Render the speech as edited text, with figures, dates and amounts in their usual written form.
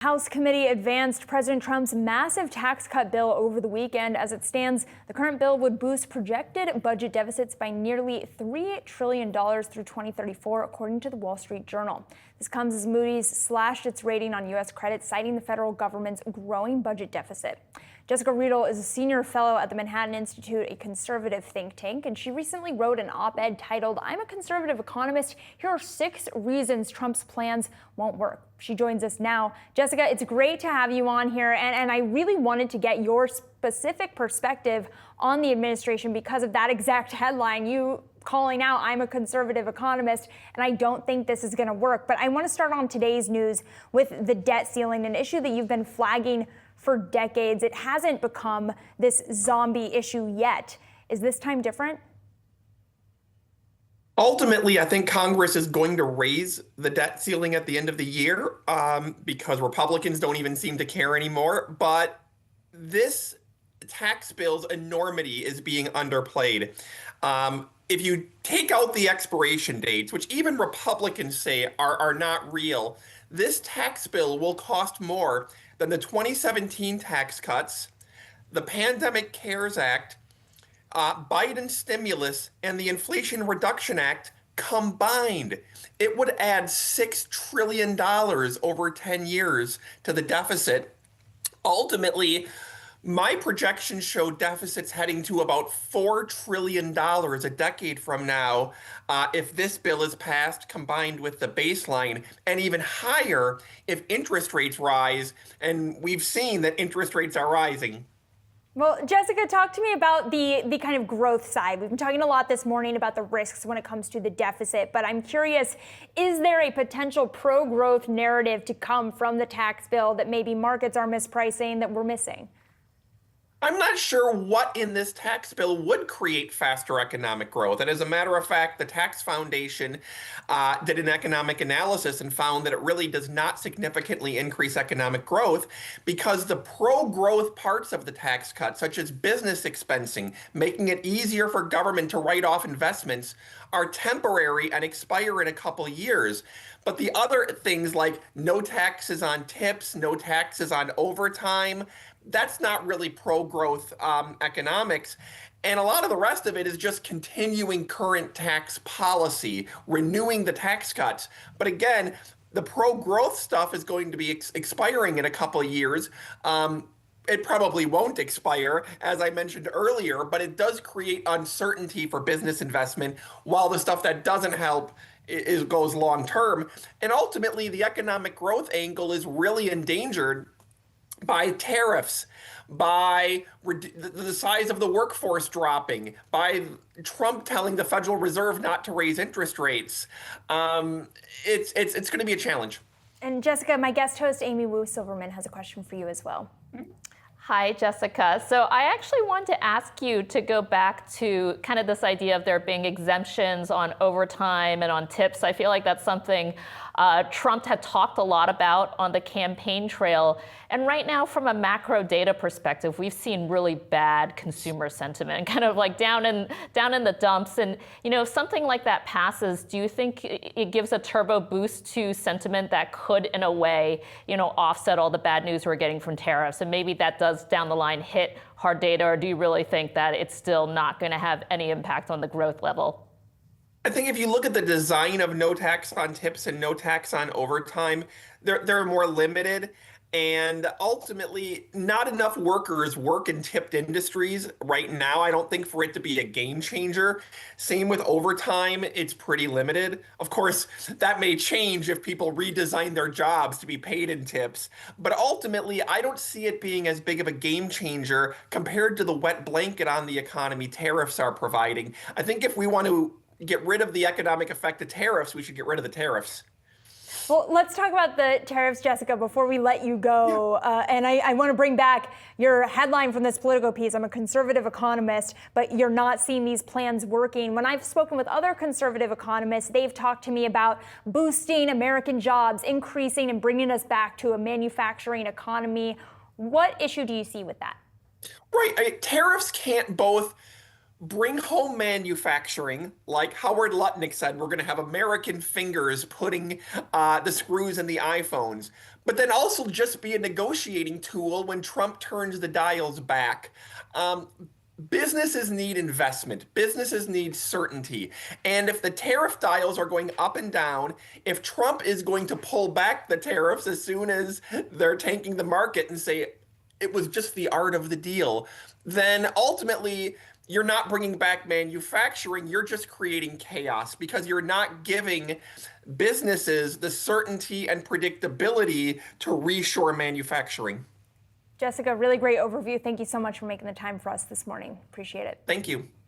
House committee advanced President Trump's massive tax cut bill over the weekend. As it stands, the current bill would boost projected budget deficits by nearly $3 trillion through 2034, according to the Wall Street Journal. This comes as Moody's slashed its rating on U.S. credit, citing the federal government's growing budget deficit. Jessica Riedl is a senior fellow at the Manhattan Institute, a conservative think tank, and she recently wrote an op-ed titled, "I'm a Conservative Economist. Here are 6 reasons Trump's plans won't work." She joins us now. Jessica, it's great to have you on here, and I really wanted to get your specific perspective on the administration because of that exact headline, you calling out, "I'm a conservative economist, and I don't think this is going to work." But I want to start on today's news with the debt ceiling, an issue that you've been flagging for decades. It hasn't become this zombie issue yet. Is this time different? Ultimately, I think Congress is going to raise the debt ceiling at the end of the year because Republicans don't even seem to care anymore. But this tax bill's enormity is being underplayed. If you take out the expiration dates, which even Republicans say are not real, this tax bill will cost more than the 2017 tax cuts, the Pandemic CARES Act, Biden stimulus, and the Inflation Reduction Act combined. It would add $6 trillion over 10 years to the deficit. Ultimately, my projections show deficits heading to about $4 trillion a decade from now if this bill is passed combined with the baseline, and even higher if interest rates rise. And we've seen that interest rates are rising. Well, Jessica, talk to me about the kind of growth side. We've been talking a lot this morning about the risks when it comes to the deficit, but I'm curious, is there a potential pro-growth narrative to come from the tax bill that maybe markets are mispricing that we're missing? I'm not sure what in this tax bill would create faster economic growth. And as a matter of fact, the Tax Foundation did an economic analysis and found that it really does not significantly increase economic growth because the pro-growth parts of the tax cut, such as business expensing, making it easier for government to write off investments, are temporary and expire in a couple years. But the other things like no taxes on tips, no taxes on overtime, that's not really pro-growth economics. And a lot of the rest of it is just continuing current tax policy, renewing the tax cuts. But again, the pro-growth stuff is going to be expiring in a couple of years. It probably won't expire, as I mentioned earlier, but it does create uncertainty for business investment, while the stuff that doesn't help goes long term. And ultimately, the economic growth angle is really endangered by tariffs, by the size of the workforce dropping, by Trump telling the Federal Reserve not to raise interest rates. It's going to be a challenge. And Jessica, my guest host, Amy Wu Silverman, has a question for you as well. Hi, Jessica. So I actually want to ask you to go back to kind of this idea of there being exemptions on overtime and on tips. I feel like that's something Trump had talked a lot about on the campaign trail. And right now, from a macro data perspective, we've seen really bad consumer sentiment, kind of like down in the dumps. And if something like that passes, do you think it gives a turbo boost to sentiment that could, in a way, offset all the bad news we're getting from tariffs? And maybe that does down the line hit hard data, or do you really think that it's still not going to have any impact on the growth level? I think if you look at the design of no tax on tips and no tax on overtime, they're more limited. And ultimately, not enough workers work in tipped industries right now, I don't think, for it to be a game changer. Same with overtime, it's pretty limited. Of course, that may change if people redesign their jobs to be paid in tips. But ultimately, I don't see it being as big of a game changer compared to the wet blanket on the economy tariffs are providing. I think if we want to get rid of the economic effect of tariffs, we should get rid of the tariffs. Well, let's talk about the tariffs, Jessica, before we let you go. Yeah. And I want to bring back your headline from this Politico piece. I'm a conservative economist, but you're not seeing these plans working. When I've spoken with other conservative economists, they've talked to me about boosting American jobs, increasing and bringing us back to a manufacturing economy. What issue do you see with that? Right. Tariffs can't both bring home manufacturing, like Howard Lutnick said, we're going to have American fingers putting the screws in the iPhones, but then also just be a negotiating tool when Trump turns the dials back. Businesses need investment. Businesses need certainty. And if the tariff dials are going up and down, if Trump is going to pull back the tariffs as soon as they're tanking the market and say it was just the art of the deal, then ultimately you're not bringing back manufacturing. You're just creating chaos because you're not giving businesses the certainty and predictability to reshore manufacturing. Jessica, really great overview. Thank you so much for making the time for us this morning. Appreciate it. Thank you.